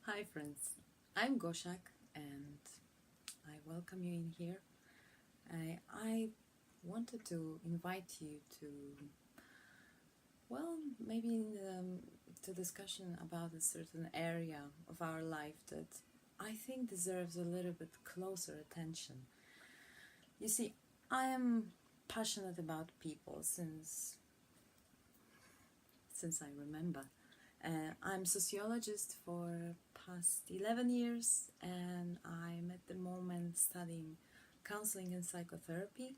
Hi friends, I'm Goshiack and I welcome you in here. I wanted to invite you to, maybe to discussion about a certain area of our life that I think deserves a little bit closer attention. You see, I am passionate about people since I remember. I'm sociologist for past 11 years and I'm at the moment studying counseling and psychotherapy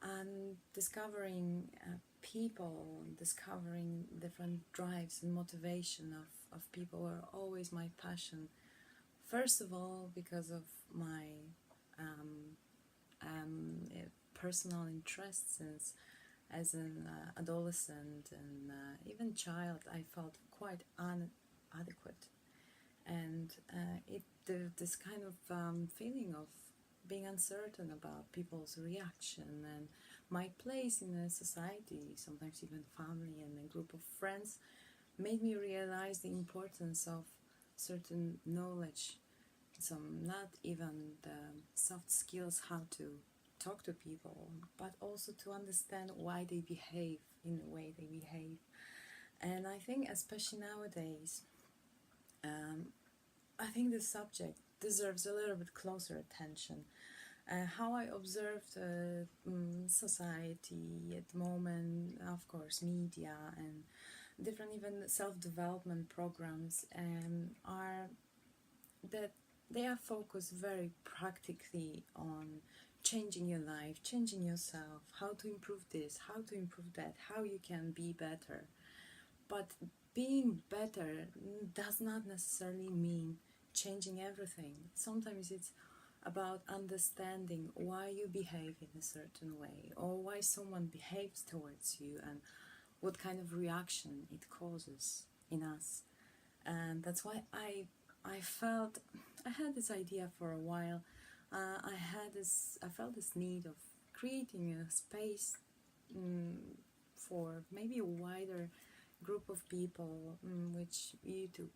and discovering people, discovering different drives and motivation of people are always my passion. First of all, because of my um, personal interest since as an adolescent and even child, I felt quite inadequate, and this kind of feeling of being uncertain about people's reaction and my place in a society, sometimes even family and a group of friends, made me realize the importance of certain knowledge, some not even the soft skills how to talk to people, but also to understand why they behave in the way they behave. And I think especially nowadays, I think this subject deserves a little bit closer attention. How I observe the society at the moment, of course, media and different even self-development programs are that they are focused very practically on changing your life, changing yourself, how to improve this, how to improve that, how you can be better. But being better does not necessarily mean changing everything. Sometimes it's about understanding why you behave in a certain way or why someone behaves towards you and what kind of reaction it causes in us. And that's why I had this idea for a while. I felt this need of creating a space for maybe a wider group of people, which YouTube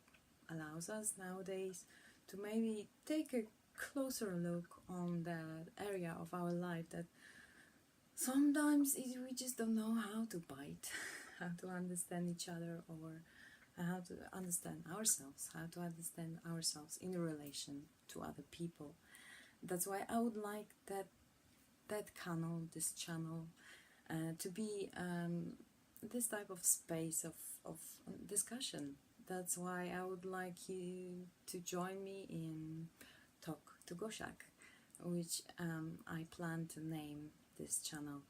allows us nowadays to maybe take a closer look on that area of our life that sometimes we just don't know how to bite, how to understand each other, or how to understand ourselves, how to understand ourselves in relation to other people. That's why I would like that this channel, to be this type of space of discussion. That's why I would like you to join me in Talk to Goshiack, which I plan to name this channel.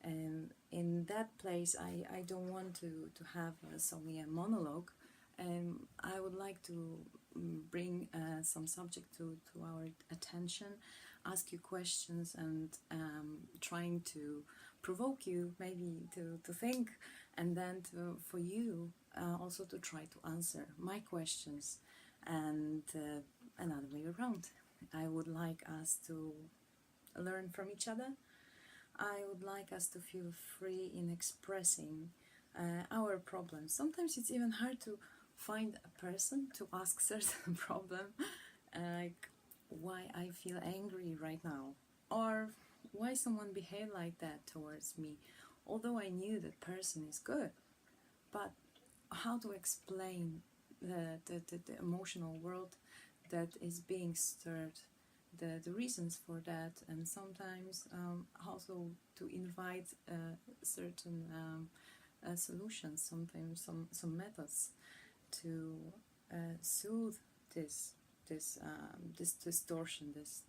And in that place, I don't want to have solely a monologue. I would like to bring some subject to our attention, ask you questions, and trying to provoke you maybe to think, and then for you also to try to answer my questions, and another way around. I would like us to learn from each other. I would like us to feel free in expressing our problems. Sometimes it's even hard to find a person to ask certain problem, like why I feel angry right now, or why someone behaved like that towards me, although I knew that person is good. But how to explain the emotional world that is being stirred, the reasons for that, and sometimes also to invite certain solutions, sometimes some methods to soothe this distortion, this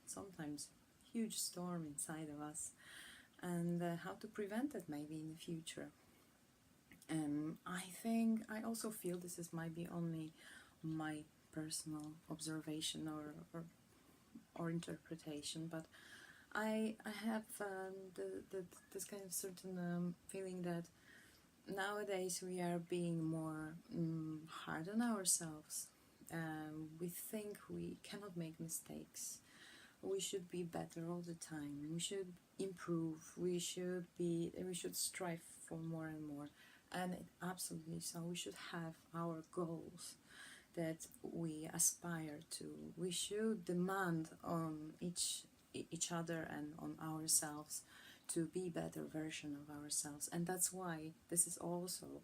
sometimes huge storm inside of us, and how to prevent it maybe in the future. I think I also feel this is might be only my personal observation or interpretation, but I have this kind of certain feeling that nowadays we are being more hard on ourselves. We think we cannot make mistakes. We should be better all the time. We should improve. We should strive for more and more. And absolutely so. We should have our goals that we aspire to. We should demand on each other and on ourselves to be better version of ourselves. And that's why this is also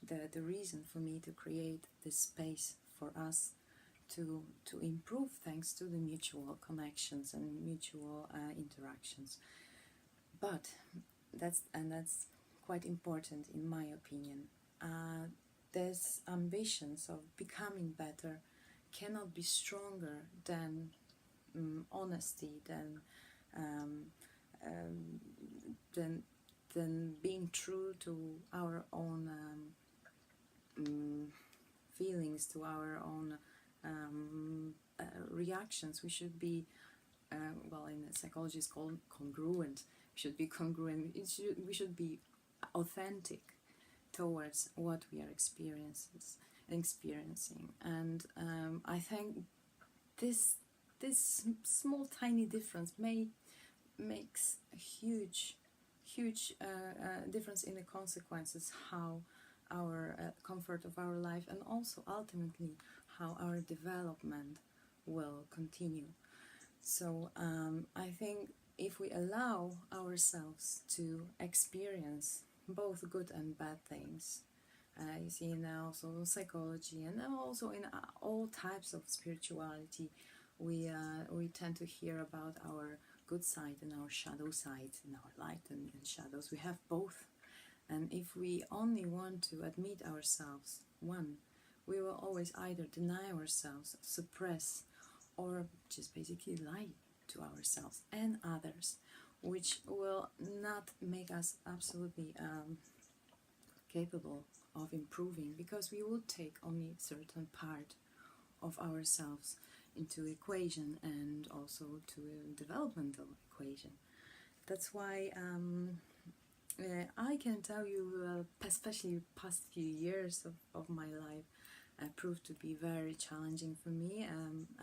the reason for me to create this space for us to improve, thanks to the mutual connections and mutual interactions. But that's quite important in my opinion. This ambitions of becoming better cannot be stronger than honesty, than being true to our own feelings, to our own reactions. We should be, well, in psychology it's called congruent. We should be congruent. We should be authentic towards what we are experiencing. And I think this small tiny difference makes a huge difference in the consequences, how our comfort of our life, and also ultimately how our development will continue. So I think if we allow ourselves to experience both good and bad things, you see now also psychology, and also in all types of spirituality, we tend to hear about our good side and our shadow side, and our light and shadows. We have both. And if we only want to admit ourselves one, we will always either deny ourselves, suppress, or just basically lie to ourselves and others, which will not make us absolutely capable of improving, because we would take only a certain part of ourselves into equation, and also to a developmental equation. That's why I can tell you, especially past few years of my life proved to be very challenging for me,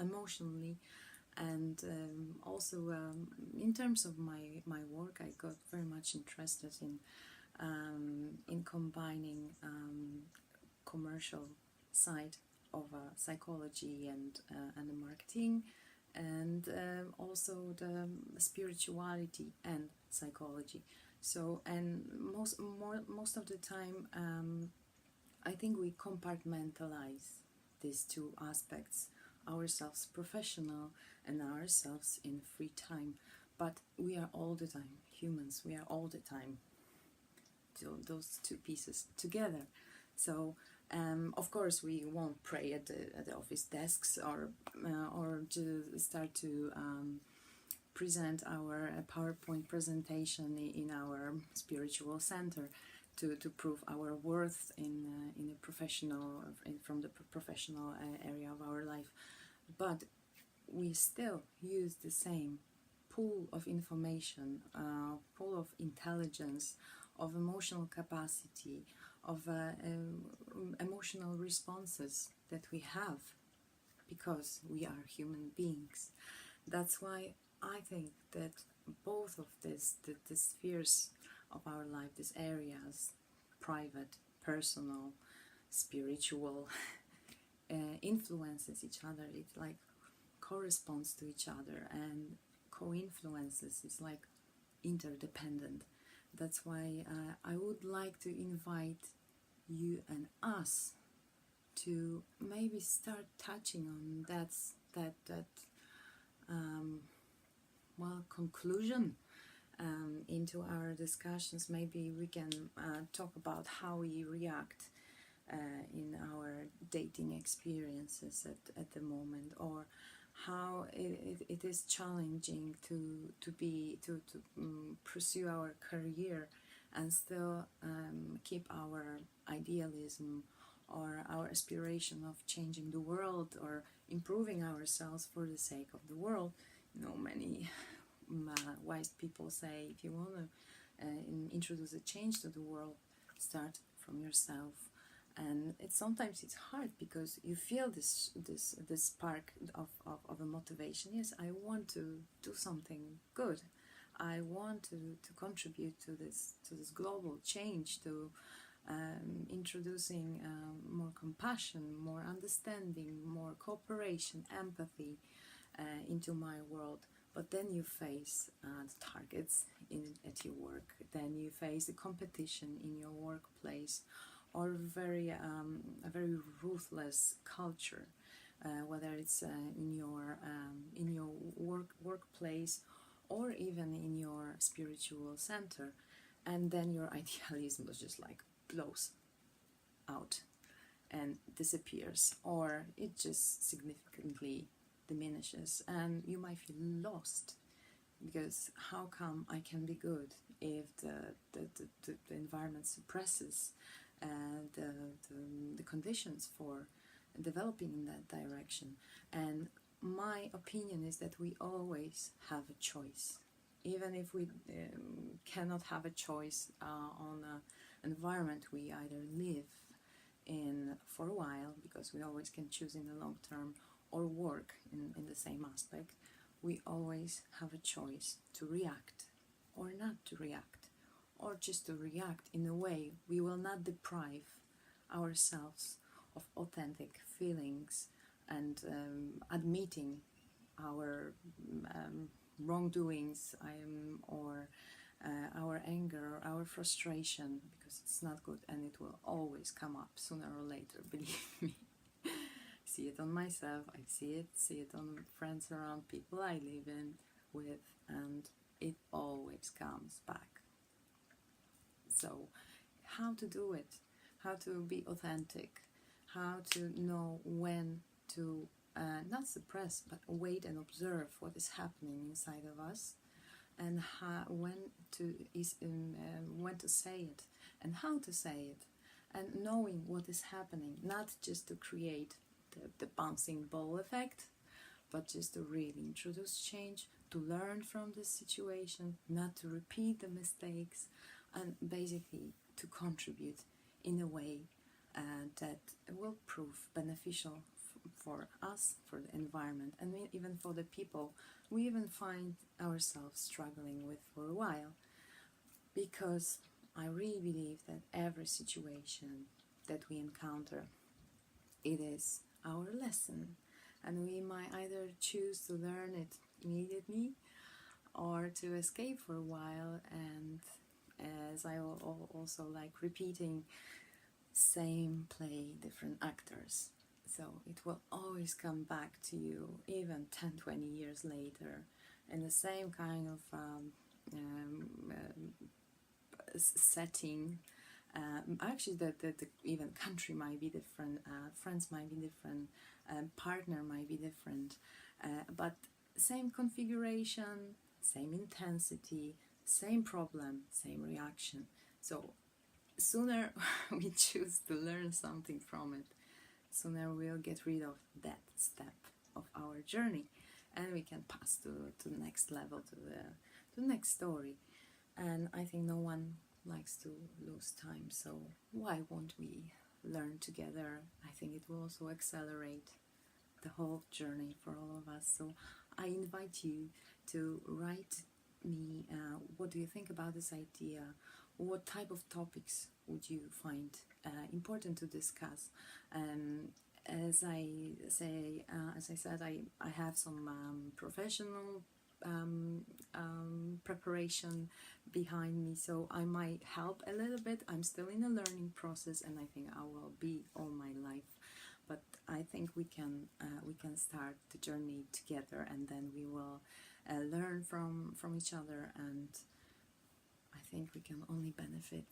emotionally, and also in terms of my work. I got very much interested in combining commercial side of psychology and the marketing, and also the spirituality and psychology. So, and most of the time, I think we compartmentalize these two aspects, ourselves professional and ourselves in free time. But we are all the time humans. We are all the time those two pieces together. So of course we won't pray at the office desks, or to start to present our PowerPoint presentation in our spiritual center to prove our worth in a professional, from the professional area of our life. But we still use the same pool of information, pool of intelligence, of emotional capacity, of emotional responses that we have, because we are human beings. That's why I think that both of the spheres of our life, these areas, private, personal, spiritual, influences each other. It like corresponds to each other, and co-influences. It's like interdependent. That's why I would like to invite you and us to maybe start touching on that conclusion into our discussions. Maybe we can talk about how we react in our dating experiences at the moment, or how it is challenging to pursue our career and still keep our idealism or our aspiration of changing the world or improving ourselves for the sake of the world. Many wise people say, if you want to introduce a change to the world, start from yourself. And sometimes it's hard, because you feel this spark of a motivation. Yes, I want to do something good. I want to contribute to this global change, to introducing more compassion, more understanding, more cooperation, empathy into my world. But then you face the targets at your work, then you face the competition in your workplace, or a very ruthless culture, whether it's in your workplace or even in your spiritual center, and then your idealism was just like blows out and disappears, or it just significantly diminishes, and you might feel lost, because how come I can be good if the environment suppresses the conditions for developing in that direction? And my opinion is that we always have a choice, even if we cannot have a choice on an environment we either live in for a while, because we always can choose in the long term, or work in the same aspect. We always have a choice to react or not to react, or just to react in a way we will not deprive ourselves of authentic feelings and admitting our wrongdoings, or our anger, or our frustration, because it's not good and it will always come up sooner or later, believe me. See it on myself, I see it on friends around, people I live in with, and it always comes back. So how to do it, how to be authentic, how to know when to not suppress, but wait and observe what is happening inside of us, and when to say it, and how to say it, and knowing what is happening, not just to create the bouncing ball effect, but just to really introduce change, to learn from this situation, not to repeat the mistakes, and basically to contribute in a way that will prove beneficial for us, for the environment, and even for the people we even find ourselves struggling with for a while. Because I really believe that every situation that we encounter, it is our lesson, and we might either choose to learn it immediately or to escape for a while, and as I also like repeating, same play, different actors. So it will always come back to you, even 10-20 years later, in the same kind of setting. Actually, the even country might be different, friends might be different, partner might be different, but same configuration, same intensity, same problem, same reaction. So sooner we choose to learn something from it, sooner we'll get rid of that step of our journey, and we can pass to the next level, to the next story. And I think no one likes to lose time, so why won't we learn together? I think it will also accelerate the whole journey for all of us. So I invite you to write me, what do you think about this idea? What type of topics would you find important to discuss? As I said, I have some professional preparation behind me, so I might help a little bit. I'm still in a learning process, and I think I will be all my life. But I think we can start the journey together, and then we will learn from each other, and I think we can only benefit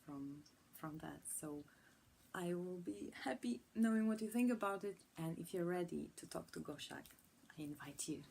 from that. So I will be happy knowing what you think about it, and if you're ready to talk to Goshiack, I invite you.